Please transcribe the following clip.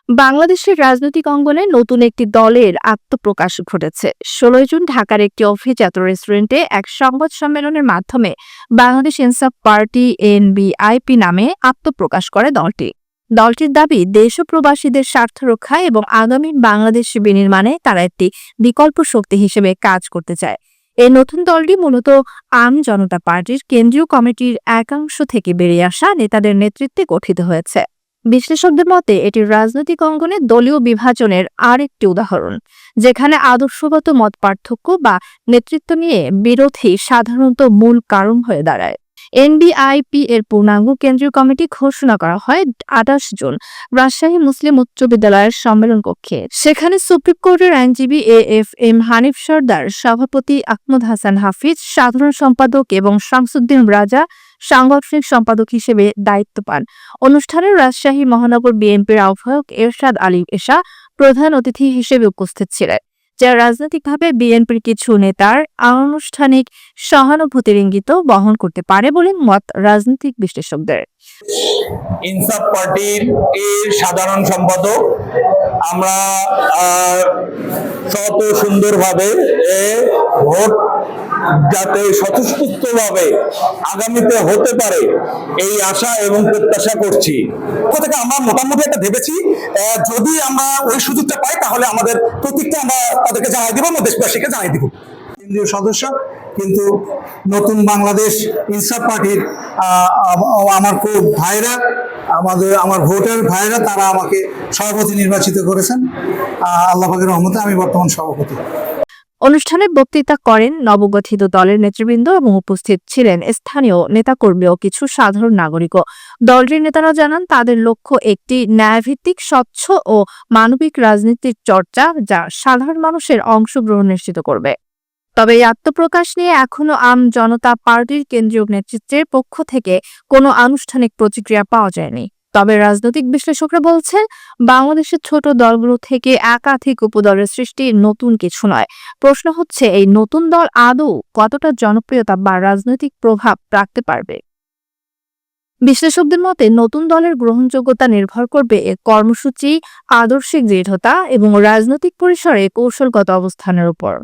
বাংলাদেশের রাজনৈতিক অঙ্গনে নতুন একটি দলের আত্মপ্রকাশ ঘটেছে। ১৬ জুন ঢাকার একটি অভিজাত রেস্টুরেন্টে এক সংবাদ সম্মেলনের মাধ্যমে বাংলাদেশ ইনসাফ পার্টি এনবিআইপি নামে আত্মপ্রকাশ করে দলটি। দলটির দাবি, দেশ ও প্রবাসীদের স্বার্থ রক্ষায় এবং আগামী বাংলাদেশ বিনির্মাণে তারা একটি বিকল্প শক্তি হিসেবে কাজ করতে চায়। এই নতুন দলটি মূলত আম জনতা পার্টির কেন্দ্রীয় কমিটির একাংশ থেকে বেরিয়ে আসা নেতাদের নেতৃত্বে গঠিত হয়েছে। বিশ্লেষকদের মতে এটি রাজনৈতিক অঙ্গনে দলীয় বিভাজনের আরেকটি উদাহরণ, যেখানে আদর্শগত মত পার্থক্য বা নেতৃত্ব নিয়ে বিরোধী সাধারণত মূল কারণ হয়ে দাঁড়ায়। এনবিআইপি এর পূর্ণাঙ্গ কেন্দ্রীয় কমিটি ঘোষণা করা হয় ২৮ জুন রাজশাহী মুসলিম উচ্চ বিদ্যালয়ের সম্মেলন কক্ষে। সেখানে সুপ্রিম কোর্টের আইনজীবী এএফএম হানিফ সরদার, সভাপতি আহমদ হাসান হাফিজ, সাধারণ সম্পাদক এবং শামসুদ্দিন রাজা সাংগঠনিক সম্পাদক হিসেবে দায়িত্ব পান। অনুষ্ঠানে রাজশাহী মহানগর বিএনপির আহ্বায়ক এরশাদ আলী এশা প্রধান অতিথি হিসেবে উপস্থিত ছিলেন, যা রাজনৈতিকভাবে বিএনপির কিছু নেতার আনুষ্ঠানিক সহানুভূতির ইঙ্গিত বহন করতে পারে বলে মত রাজনৈতিক বিশ্লেষকদের। ইনসাফ পার্টির সাধারণ সম্পাদক আমরা শত সুন্দরভাবে ভোট যাতে স্বতঃস্ফূর্তভাবে আগামীতে হতে পারে এই আশা এবং প্রত্যাশা করছি। থেকে আমরা মোটামুটি একটা ভেবেছি, যদি আমরা ওই সুযোগটা পাই তাহলে আমাদের প্রত্যেকটা আমরা তাদেরকে জানাই দিব, আমরা দেশবাসীকে জানাই দিব। কেন্দ্রীয় সদস্য, কিন্তু নতুন বাংলাদেশ ইনসাফ পার্টির আমার খুব ভাইরা, আমার ভোটার ভাইরা, তারা আমাকে সভাপতি নির্বাচিত করেছেন। আল্লাহ পাকের রহমতে আমি বর্তমান সভাপতি। অনুষ্ঠানে বক্তৃতা করেন নবগঠিত দলের নেতৃবৃন্দ এবং উপস্থিত ছিলেন স্থানীয় নেতাকর্মী ও কিছু সাধারণ নাগরিকও। দলটির নেতারা জানান, তাদের লক্ষ্য একটি ন্যায়ভিত্তিক, স্বচ্ছ ও মানবিক রাজনীতির চর্চা, যা সাধারণ মানুষের অংশগ্রহণ নিশ্চিত করবে। তবে এই আত্মপ্রকাশ নিয়ে এখনো আম জনতা পার্টির কেন্দ্রীয় নেতৃত্বের পক্ষ থেকে কোনো আনুষ্ঠানিক প্রতিক্রিয়া পাওয়া যায়নি। তবে রাজনৈতিক বিশ্লেষকরা বলছেন, বাংলাদেশের ছোট দলগুলো থেকে একাধিক উপদলের সৃষ্টি নতুন কিছু নয়। প্রশ্ন হচ্ছে, এই নতুন দল আদৌ কতটা জনপ্রিয়তা বা রাজনৈতিক প্রভাব রাখতে পারবে। বিশ্লেষকদের মতে নতুন দলের গ্রহণযোগ্যতা নির্ভর করবে এর কর্মসূচি, আদর্শিক দৃঢ়তা এবং রাজনৈতিক পরিসরে কৌশলগত অবস্থানের উপর।